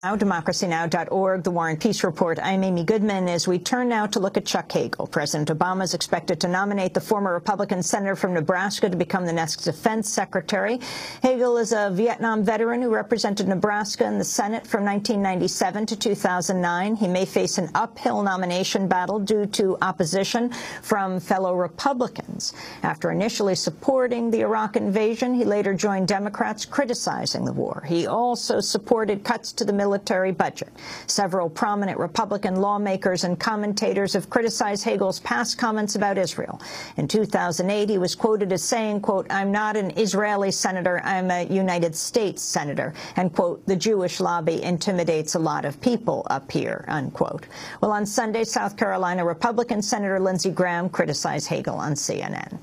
Now, democracynow.org, The War and Peace Report. I'm Amy Goodman. As we turn now to look at Chuck Hagel, President Obama is expected to nominate the former Republican senator from Nebraska to become the next defense secretary. Hagel is a Vietnam veteran who represented Nebraska in the Senate from 1997 to 2009. He may face an uphill nomination battle due to opposition from fellow Republicans. After initially supporting the Iraq invasion, he later joined Democrats criticizing the war. He also supported cuts to the military budget. Several prominent Republican lawmakers and commentators have criticized Hagel's past comments about Israel. In 2008, he was quoted as saying, quote, "I'm not an Israeli senator, I'm a United States senator," and, quote, "the Jewish lobby intimidates a lot of people up here," unquote. Well, on Sunday, South Carolina Republican Senator Lindsey Graham criticized Hagel on CNN.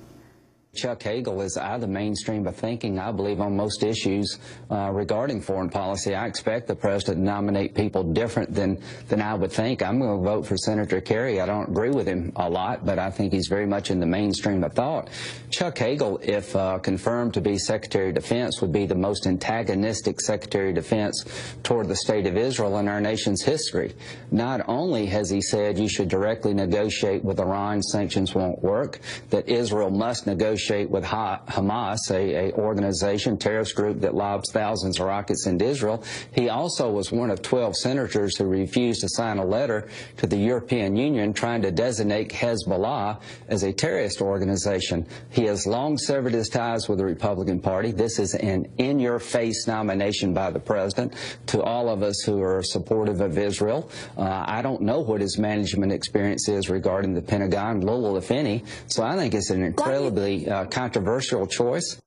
Chuck Hagel is out of the mainstream of thinking, I believe, on most issues regarding foreign policy. I expect the president to nominate people different than I would think. I'm going to vote for Senator Kerry. I don't agree with him a lot, but I think he's very much in the mainstream of thought. Chuck Hagel, if confirmed to be Secretary of Defense, would be the most antagonistic Secretary of Defense toward the state of Israel in our nation's history. Not only has he said you should directly negotiate with Iran, sanctions won't work, that Israel must negotiate with Hamas, a organization, terrorist group that lobs thousands of rockets into Israel. He also was one of 12 senators who refused to sign a letter to the European Union trying to designate Hezbollah as a terrorist organization. He has long severed his ties with the Republican Party. This is an in-your-face nomination by the president to all of us who are supportive of Israel. I don't know what his management experience is regarding the Pentagon, little if any, so I think it's an incredibly controversial choice.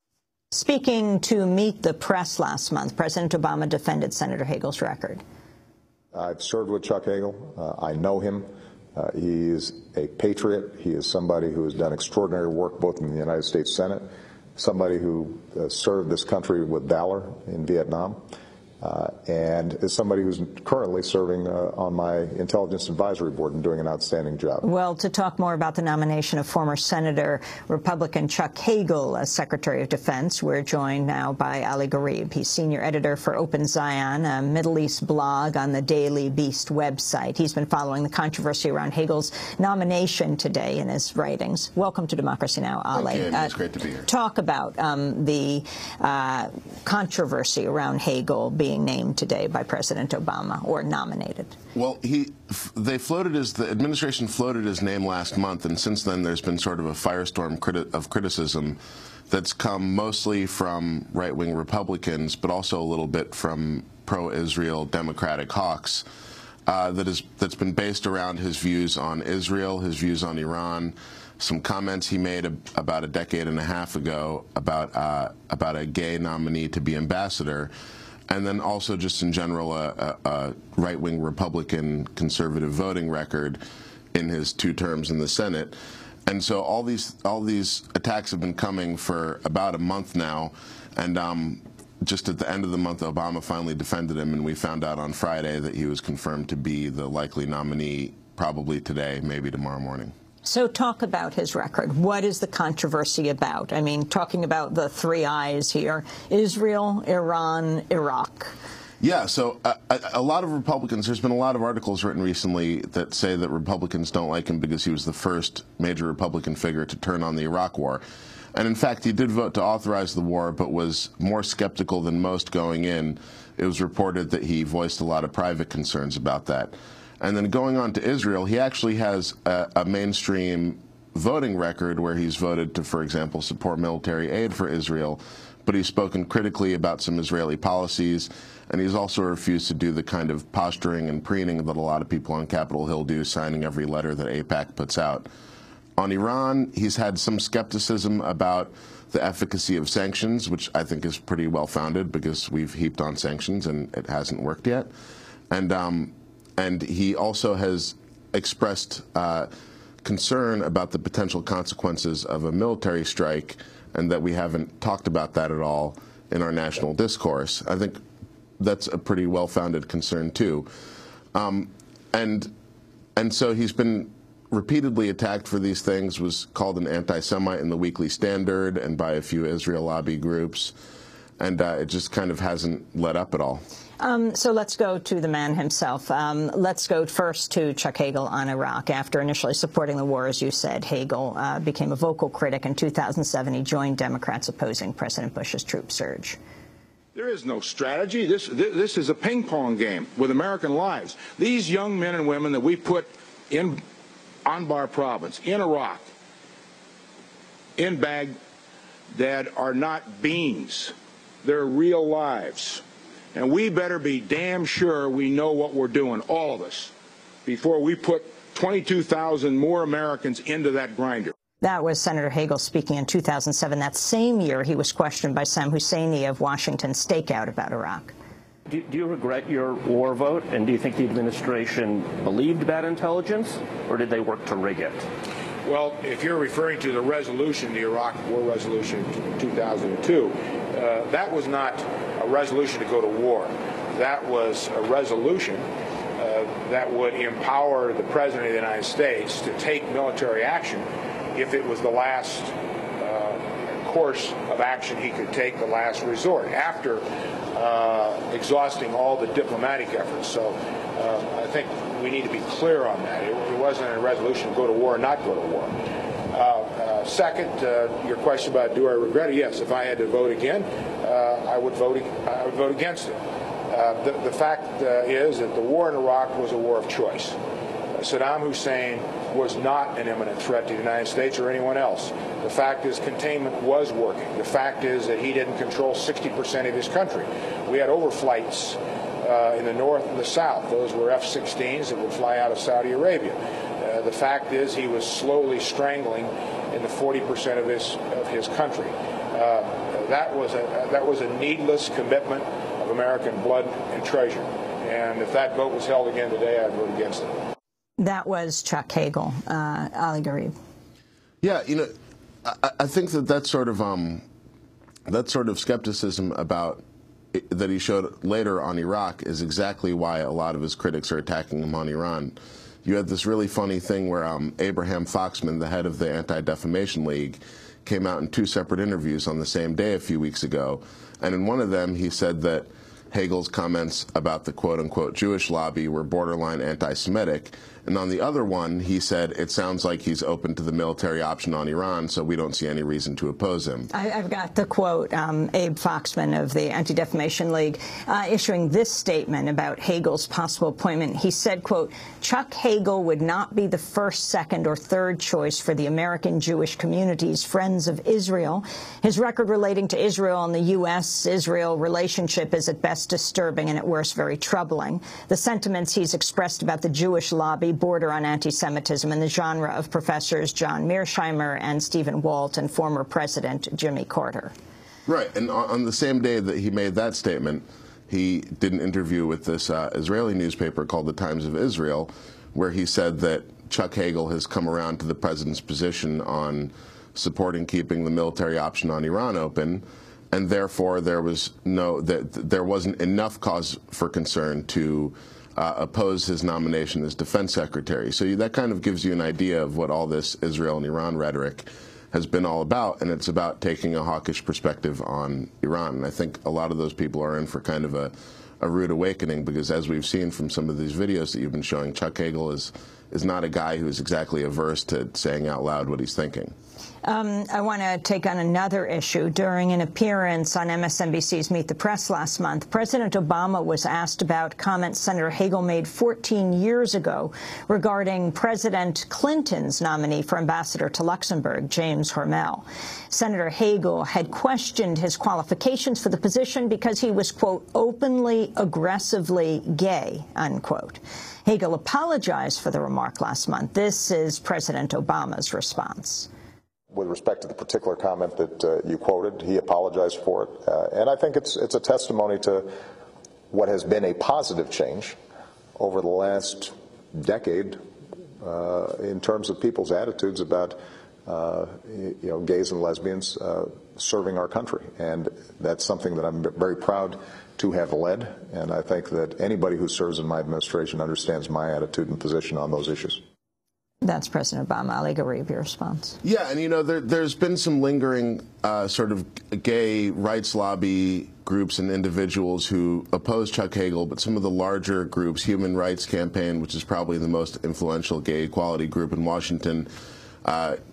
Speaking to Meet the Press last month, President Obama defended Senator Hagel's record. I've served with Chuck Hagel. I know him. He is a patriot. He is somebody who has done extraordinary work both in the United States Senate, somebody who served this country with valor in Vietnam, and is somebody who's currently serving on my Intelligence Advisory Board and doing an outstanding job. Well, to talk more about the nomination of former Senator Republican Chuck Hagel as Secretary of Defense, we're joined now by Ali Gharib. He's senior editor for Open Zion, a Middle East blog on the Daily Beast website. He's been following the controversy around Hagel's nomination today in his writings. Welcome to Democracy Now!, Ali. Thank you. It's great to be here. Talk about the controversy around Hagel being named today by President Obama, or nominated. Well, the administration floated his name last month, and since then there's been sort of a firestorm of criticism that's come mostly from right-wing Republicans, but also a little bit from pro-Israel Democratic hawks. That's been based around his views on Israel, his views on Iran, some comments he made about a decade and a half ago about a gay nominee to be ambassador, and then also just in general a right-wing Republican conservative voting record in his 2 terms in the Senate. And so all these attacks have been coming for about a month now, and just at the end of the month, Obama finally defended him, and we found out on Friday that he was confirmed to be the likely nominee, probably today, maybe tomorrow morning. So talk about his record. What is the controversy about? I mean, talking about the 3 I's here: Israel, Iran, Iraq. Yeah, so a lot of Republicans, there's been a lot of articles written recently that say that Republicans don't like him because he was the first major Republican figure to turn on the Iraq war. And in fact, he did vote to authorize the war, but was more skeptical than most going in. It was reported that he voiced a lot of private concerns about that. And then going on to Israel, he actually has a mainstream voting record where he's voted to, for example, support military aid for Israel, but he's spoken critically about some Israeli policies, and he's also refused to do the kind of posturing and preening that a lot of people on Capitol Hill do, signing every letter that AIPAC puts out. On Iran, he's had some skepticism about the efficacy of sanctions, which I think is pretty well-founded because we've heaped on sanctions and it hasn't worked yet. And he also has expressed concern about the potential consequences of a military strike, and that we haven't talked about that at all in our national discourse. I think that's a pretty well-founded concern, too. And so he's been repeatedly attacked for these things, was called an anti-Semite in the Weekly Standard and by a few Israel lobby groups. and it just kind of hasn't let up at all. So let's go to the man himself. Let's go first to Chuck Hagel on Iraq. After initially supporting the war, as you said, Hagel became a vocal critic. In 2007, he joined Democrats opposing President Bush's troop surge. There is no strategy. This is a ping-pong game with American lives. These young men and women that we put in Anbar province, in Iraq, in Baghdad, are not beans. They're real lives. And we better be damn sure we know what we're doing, all of us, before we put 22,000 more Americans into that grinder. That was Senator Hagel speaking in 2007. That same year, he was questioned by Sam Husseini of Washington's Stakeout about Iraq. Do you regret your war vote, and do you think the administration believed bad intelligence, or did they work to rig it? Well, if you're referring to the resolution, the Iraq War Resolution 2002, that was not a resolution to go to war. That was a resolution that would empower the President of the United States to take military action if it was the last course of action he could take, the last resort, after exhausting all the diplomatic efforts. So I think we need to be clear on that. It wasn't a resolution to go to war or not go to war. Second, your question about do I regret it? Yes, if I had to vote again, I would vote against it. The fact is that the war in Iraq was a war of choice. Saddam Hussein was not an imminent threat to the United States or anyone else. The fact is containment was working. The fact is that he didn't control 60% of his country. We had overflights in the north and the south. Those were F-16s that would fly out of Saudi Arabia. The fact is he was slowly strangling in the 40% of his country. That was a needless commitment of American blood and treasure. And if that vote was held again today, I'd vote against it. That was Chuck Hagel. Ali Gharib. Yeah, you know, I think that sort of skepticism about that he showed later on Iraq is exactly why a lot of his critics are attacking him on Iran. You had this really funny thing where Abraham Foxman, the head of the Anti-Defamation League, came out in two separate interviews on the same day a few weeks ago, and in one of them he said that Hagel's comments about the quote-unquote Jewish lobby were borderline anti-Semitic, and on the other one he said it sounds like he's open to the military option on Iran, so we don't see any reason to oppose him. I've got the quote, Abe Foxman of the Anti-Defamation League issuing this statement about Hagel's possible appointment. He said, quote, Chuck Hagel would not be the first, second, or third choice for the American Jewish community's Friends of Israel. His record relating to Israel and the U.S.-Israel relationship is at best disturbing and at worst very troubling. The sentiments he's expressed about the Jewish lobby border on anti-Semitism in the genre of Professors John Mearsheimer and Stephen Walt and former President Jimmy Carter. Right, and on the same day that he made that statement, he did an interview with this Israeli newspaper called The Times of Israel, where he said that Chuck Hagel has come around to the president's position on supporting keeping the military option on Iran open, and therefore there wasn't enough cause for concern to oppose his nomination as defense secretary. So that kind of gives you an idea of what all this Israel and Iran rhetoric has been all about, and it's about taking a hawkish perspective on Iran. And I think a lot of those people are in for kind of a rude awakening, because as we've seen from some of these videos that you've been showing, Chuck Hagel is not a guy who's exactly averse to saying out loud what he's thinking. I want to take on another issue. During an appearance on MSNBC's Meet the Press last month, President Obama was asked about comments Senator Hagel made 14 years ago regarding President Clinton's nominee for ambassador to Luxembourg, James Hormel. Senator Hagel had questioned his qualifications for the position because he was, quote, openly, aggressively gay, unquote. Hagel apologized for the remark last month. This is President Obama's response. With respect to the particular comment that you quoted, he apologized for it. And I think it's a testimony to what has been a positive change over the last decade in terms of people's attitudes about gays and lesbians serving our country. And that's something that I'm very proud to have led. And I think that anybody who serves in my administration understands my attitude and position on those issues. That's President Obama. Ali Gharib, your response. Yeah, and there's been some lingering sort of gay rights lobby groups and individuals who oppose Chuck Hagel, but some of the larger groups, Human Rights Campaign, which is probably the most influential gay equality group in Washington,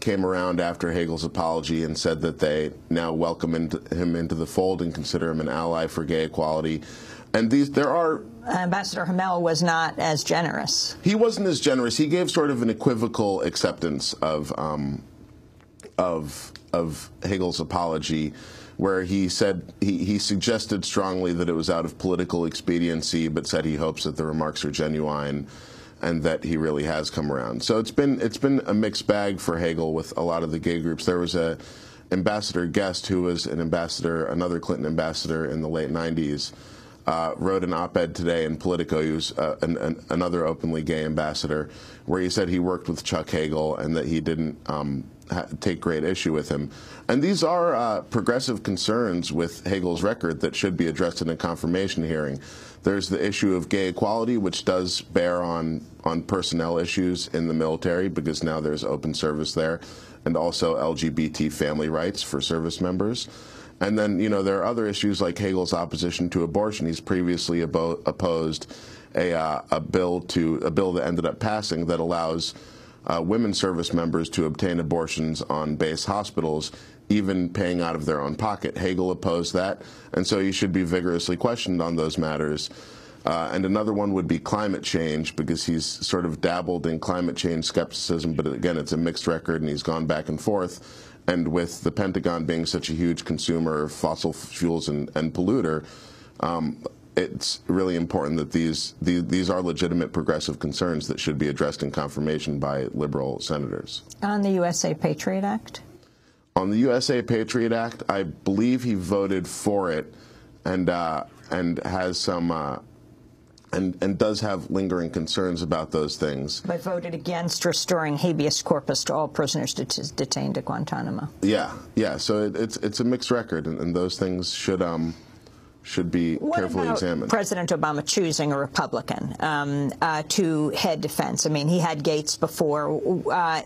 came around after Hagel's apology and said that they now welcome him into the fold and consider him an ally for gay equality. And there are... Ambassador Hamel was not as generous. He wasn't as generous. He gave sort of an equivocal acceptance of Hagel's apology, where he said he suggested strongly that it was out of political expediency, but said he hopes that the remarks are genuine and that he really has come around. So it's been a mixed bag for Hagel with a lot of the gay groups. There was a Ambassador Guest, who was another Clinton ambassador in the late 90s, wrote an op-ed today in Politico. He was another openly gay ambassador, where he said he worked with Chuck Hagel and that he didn't take great issue with him. And these are progressive concerns with Hagel's record that should be addressed in a confirmation hearing. There's the issue of gay equality, which does bear on personnel issues in the military, because now there's open service there, and also LGBT family rights for service members. And then, there are other issues like Hagel's opposition to abortion. He's previously opposed a bill that ended up passing that allows women service members to obtain abortions on base hospitals, even paying out of their own pocket. Hagel opposed that, and so he should be vigorously questioned on those matters. And another one would be climate change, because he's sort of dabbled in climate change skepticism, but again, it's a mixed record, and he's gone back and forth. And with the Pentagon being such a huge consumer of fossil fuels and polluter, it's really important that these are legitimate progressive concerns that should be addressed in confirmation by liberal senators. On the USA Patriot Act? On the USA Patriot Act, I believe he voted for it, and has some and does have lingering concerns about those things. But voted against restoring habeas corpus to all prisoners detained at Guantanamo. Yeah. So it's a mixed record, and those things should be carefully examined. President Obama choosing a Republican to head defense? I mean, he had Gates before.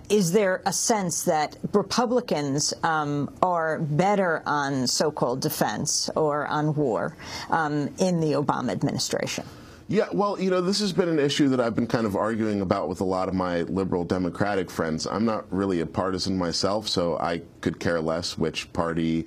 Is there a sense that Republicans are better on so-called defense or on war in the Obama administration? Yeah, well, this has been an issue that I've been kind of arguing about with a lot of my liberal Democratic friends. I'm not really a partisan myself, so I could care less which party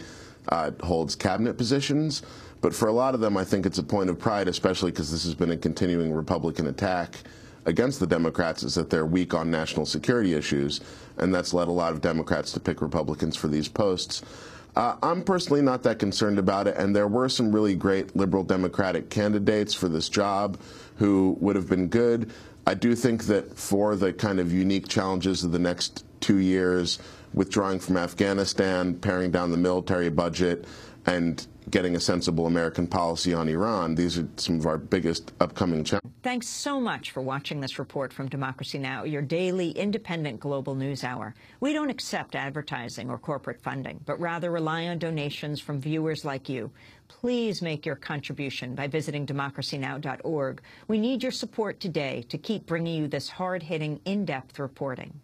holds cabinet positions. But for a lot of them, I think it's a point of pride, especially because this has been a continuing Republican attack against the Democrats, is that they're weak on national security issues, and that's led a lot of Democrats to pick Republicans for these posts. I'm personally not that concerned about it, and there were some really great liberal Democratic candidates for this job who would have been good. I do think that for the kind of unique challenges of the next 2 years, withdrawing from Afghanistan, paring down the military budget, and getting a sensible American policy on Iran, these are some of our biggest upcoming challenges. Thanks so much for watching this report from Democracy Now!, your daily independent global news hour. We don't accept advertising or corporate funding, but rather rely on donations from viewers like you. Please make your contribution by visiting democracynow.org. We need your support today to keep bringing you this hard-hitting, in-depth reporting.